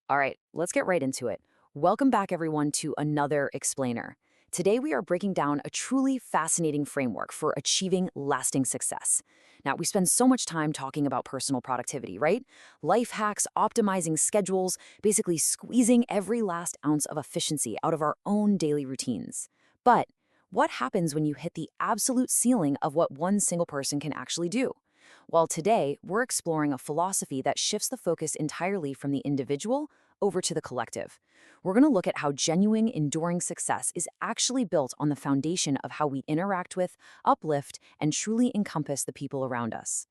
All right, let's get right into it. Welcome back, everyone, to another explainer. Today, we are breaking down a truly fascinating framework for achieving lasting success. Now, we spend so much time talking about personal productivity, right? Life hacks, optimizing schedules, basically squeezing every last ounce of efficiency out of our own daily routines. But what happens when you hit the absolute ceiling of what one single person can actually do? Well, today, we're exploring a philosophy that shifts the focus entirely from the individual over to the collective. We're going to look at how genuine, enduring success is actually built on the foundation of how we interact with, uplift, and truly encompass the people around us.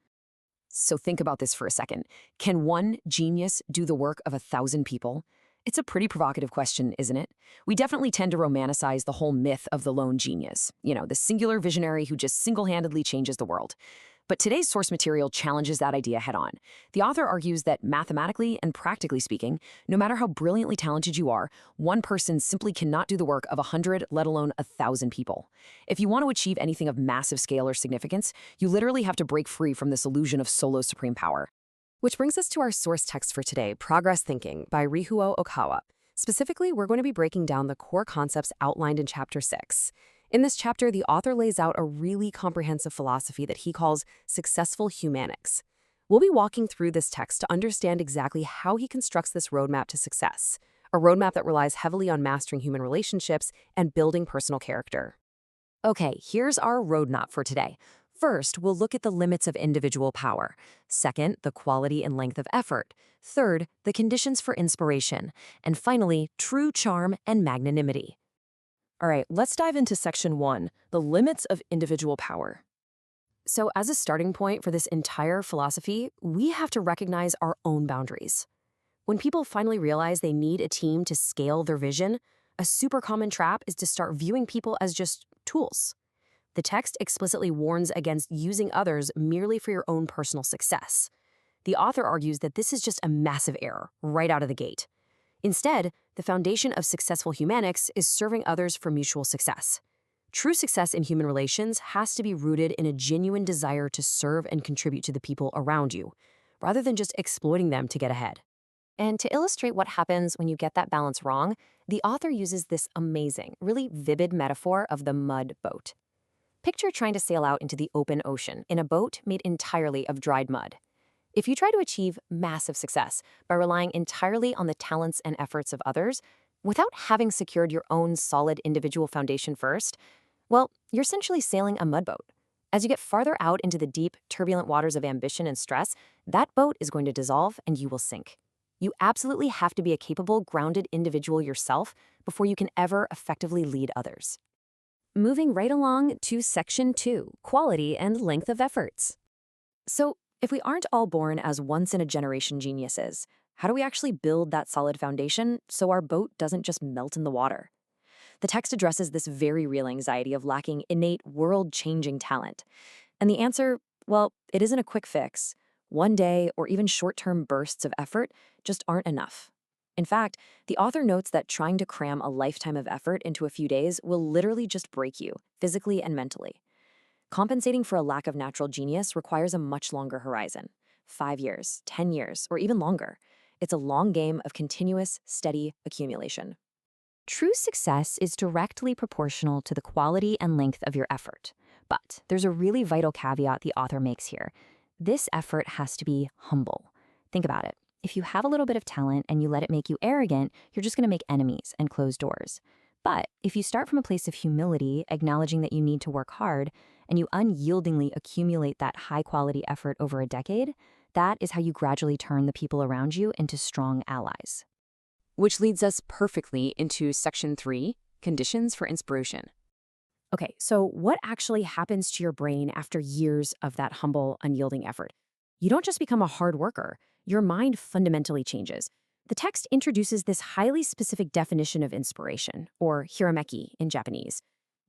So think about this for a second. Can one genius do the work of 1,000 people? It's a pretty provocative question, isn't it? We definitely tend to romanticize the whole myth of the lone genius, the singular visionary who just single-handedly changes the world. But today's source material challenges that idea head-on. The author argues that mathematically and practically speaking, no matter how brilliantly talented you are, one person simply cannot do the work of 100, let alone 1,000 people. If you want to achieve anything of massive scale or significance, you literally have to break free from this illusion of solo supreme power. Which brings us to our source text for today, Progress Thinking by Ryuho Okawa. Specifically, we're going to be breaking down the core concepts outlined in Chapter 6. In this chapter, the author lays out a really comprehensive philosophy that he calls successful humanics. We'll be walking through this text to understand exactly how he constructs this roadmap to success, a roadmap that relies heavily on mastering human relationships and building personal character. Okay, here's our roadmap for today. First, we'll look at the limits of individual power. Second, the quality and length of effort. Third, the conditions for inspiration. And finally, true charm and magnanimity. All right, let's dive into Section 1, the limits of individual power. So as a starting point for this entire philosophy, we have to recognize our own boundaries. When people finally realize they need a team to scale their vision, a super common trap is to start viewing people as just tools. The text explicitly warns against using others merely for your own personal success. The author argues that this is just a massive error right out of the gate. Instead, the foundation of successful humanics is serving others for mutual success. True success in human relations has to be rooted in a genuine desire to serve and contribute to the people around you, rather than just exploiting them to get ahead. And to illustrate what happens when you get that balance wrong, the author uses this amazing, really vivid metaphor of the mud boat. Picture trying to sail out into the open ocean in a boat made entirely of dried mud. If you try to achieve massive success by relying entirely on the talents and efforts of others, without having secured your own solid individual foundation first, well, you're essentially sailing a mudboat. As you get farther out into the deep, turbulent waters of ambition and stress, that boat is going to dissolve and you will sink. You absolutely have to be a capable, grounded individual yourself before you can ever effectively lead others. Moving right along to Section 2, Quality and Length of Efforts. So, if we aren't all born as once-in-a-generation geniuses, how do we actually build that solid foundation so our boat doesn't just melt in the water? The text addresses this very real anxiety of lacking innate, world-changing talent. And the answer, well, it isn't a quick fix. One day or even short-term bursts of effort just aren't enough. In fact, the author notes that trying to cram a lifetime of effort into a few days will literally just break you, physically and mentally. Compensating for a lack of natural genius requires a much longer horizon, 5 years, 10 years, or even longer. It's a long game of continuous, steady accumulation. True success is directly proportional to the quality and length of your effort. But there's a really vital caveat the author makes here. This effort has to be humble. Think about it. If you have a little bit of talent and you let it make you arrogant, you're just going to make enemies and close doors. But if you start from a place of humility, acknowledging that you need to work hard, and you unyieldingly accumulate that high-quality effort over a decade, that is how you gradually turn the people around you into strong allies. Which leads us perfectly into Section 3, Conditions for Inspiration. Okay, so what actually happens to your brain after years of that humble, unyielding effort? You don't just become a hard worker. Your mind fundamentally changes. The text introduces this highly specific definition of inspiration, or hirameki in Japanese.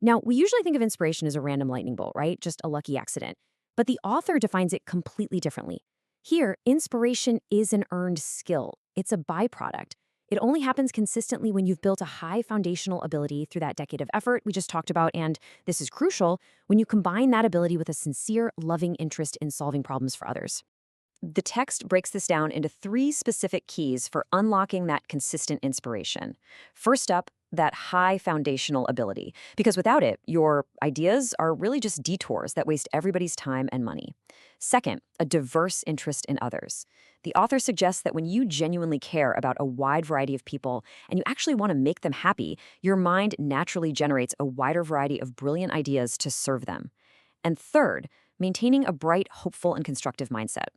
Now, we usually think of inspiration as a random lightning bolt, right? Just a lucky accident. But the author defines it completely differently. Here, inspiration is an earned skill. It's a byproduct. It only happens consistently when you've built a high foundational ability through that decade of effort we just talked about, and this is crucial, when you combine that ability with a sincere, loving interest in solving problems for others. The text breaks this down into three specific keys for unlocking that consistent inspiration. First up, that high foundational ability, because without it, your ideas are really just detours that waste everybody's time and money. Second, a diverse interest in others. The author suggests that when you genuinely care about a wide variety of people and you actually want to make them happy, your mind naturally generates a wider variety of brilliant ideas to serve them. And third, maintaining a bright, hopeful, and constructive mindset.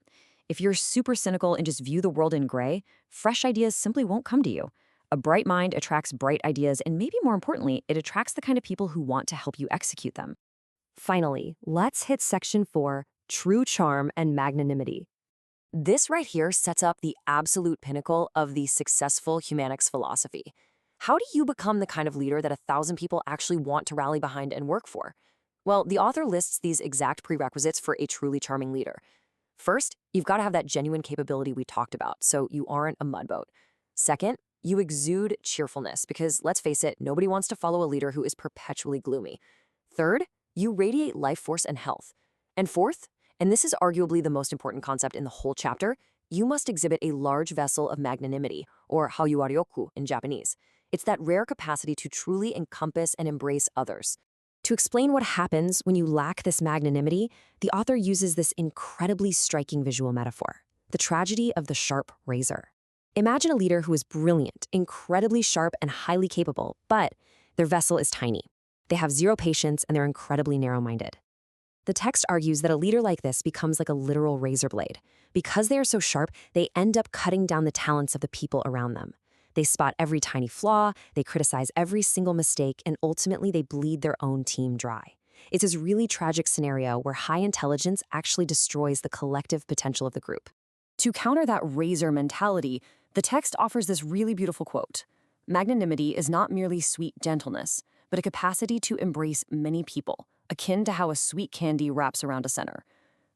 If you're super cynical and just view the world in gray, fresh ideas simply won't come to you. A bright mind attracts bright ideas, and maybe more importantly, it attracts the kind of people who want to help you execute them. Finally, let's hit section 4, true charm and magnanimity. This right here sets up the absolute pinnacle of the successful humanics philosophy. How do you become the kind of leader that 1,000 people actually want to rally behind and work for? Well, the author lists these exact prerequisites for a truly charming leader. First, you've got to have that genuine capability we talked about, so you aren't a mudboat. Second, you exude cheerfulness, because let's face it, nobody wants to follow a leader who is perpetually gloomy. Third, you radiate life force and health. And fourth, and this is arguably the most important concept in the whole chapter, you must exhibit a large vessel of magnanimity, or hauyoryoku in Japanese. It's that rare capacity to truly encompass and embrace others. To explain what happens when you lack this magnanimity, the author uses this incredibly striking visual metaphor, the tragedy of the sharp razor. Imagine a leader who is brilliant, incredibly sharp, and highly capable, but their vessel is tiny. They have zero patience and they're incredibly narrow-minded. The text argues that a leader like this becomes like a literal razor blade. Because they are so sharp, they end up cutting down the talents of the people around them. They spot every tiny flaw, they criticize every single mistake, and ultimately they bleed their own team dry. It's this really tragic scenario where high intelligence actually destroys the collective potential of the group. To counter that razor mentality, the text offers this really beautiful quote. Magnanimity is not merely sweet gentleness, but a capacity to embrace many people, akin to how a sweet candy wraps around a center.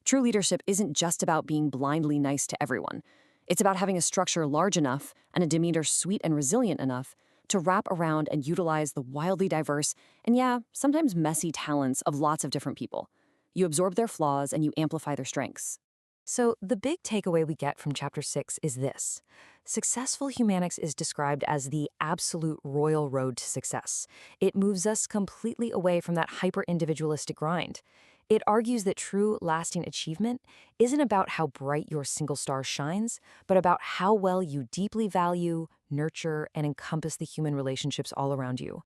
True leadership isn't just about being blindly nice to everyone. It's about having a structure large enough and a demeanor sweet and resilient enough to wrap around and utilize the wildly diverse and, yeah, sometimes messy talents of lots of different people. You absorb their flaws and you amplify their strengths. So the big takeaway we get from Chapter 6 is this. Successful humanics is described as the absolute royal road to success. It moves us completely away from that hyper-individualistic grind. It argues that true, lasting achievement isn't about how bright your single star shines, but about how well you deeply value, nurture, and encompass the human relationships all around you.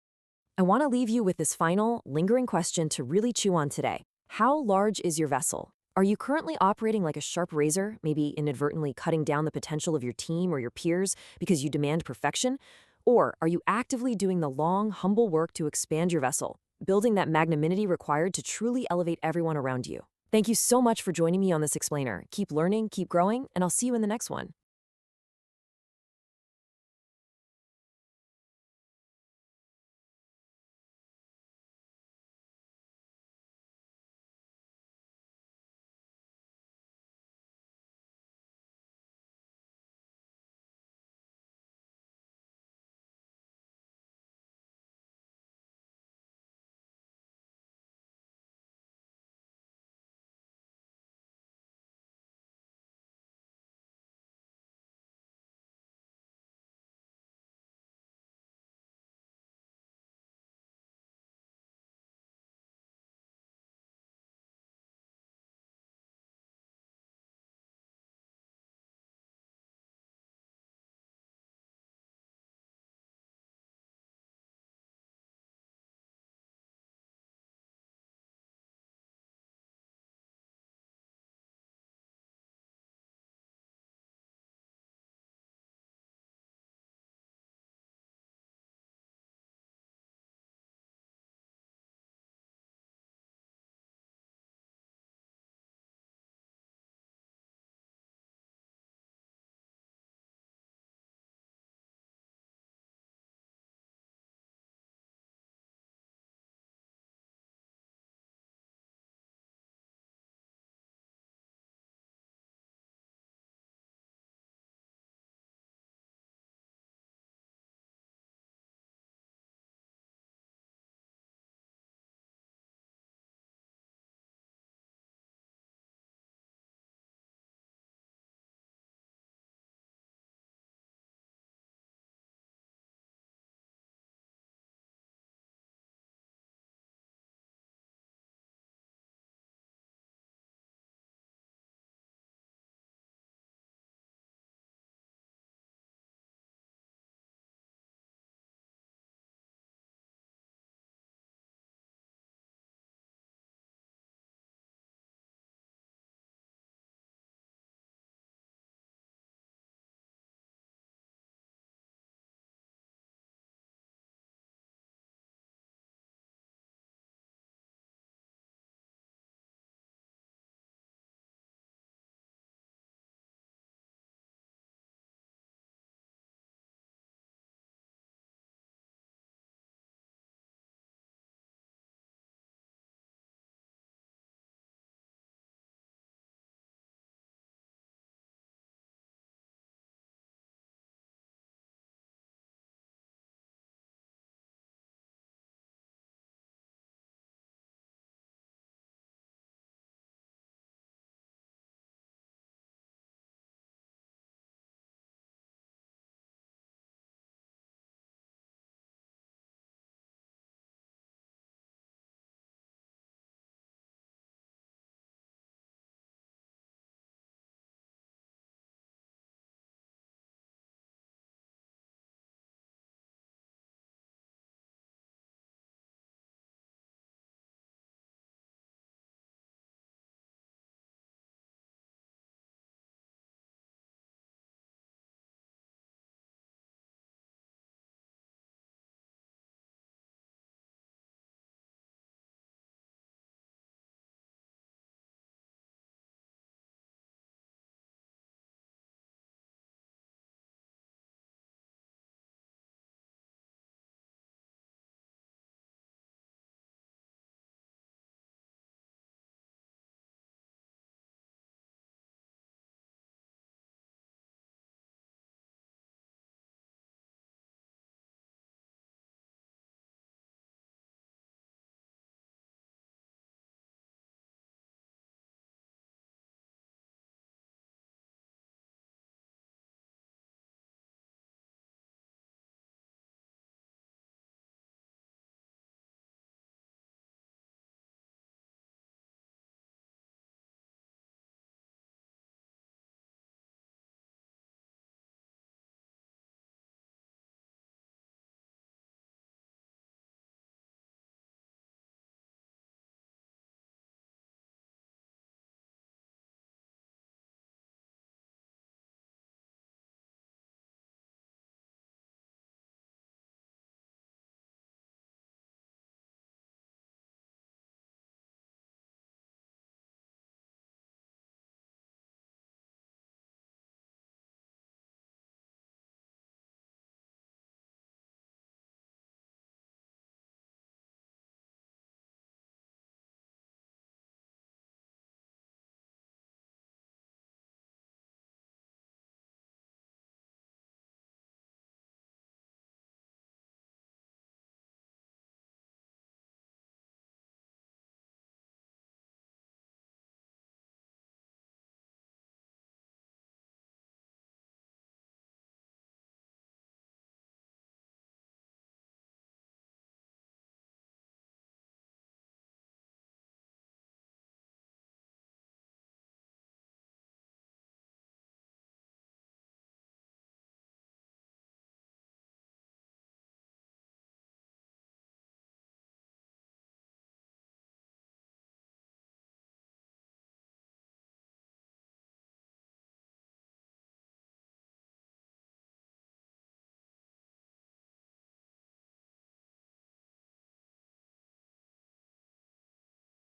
I want to leave you with this final, lingering question to really chew on today. How large is your vessel? Are you currently operating like a sharp razor, maybe inadvertently cutting down the potential of your team or your peers because you demand perfection? Or are you actively doing the long, humble work to expand your vessel, building that magnanimity required to truly elevate everyone around you? Thank you so much for joining me on this explainer. Keep learning, keep growing, and I'll see you in the next one.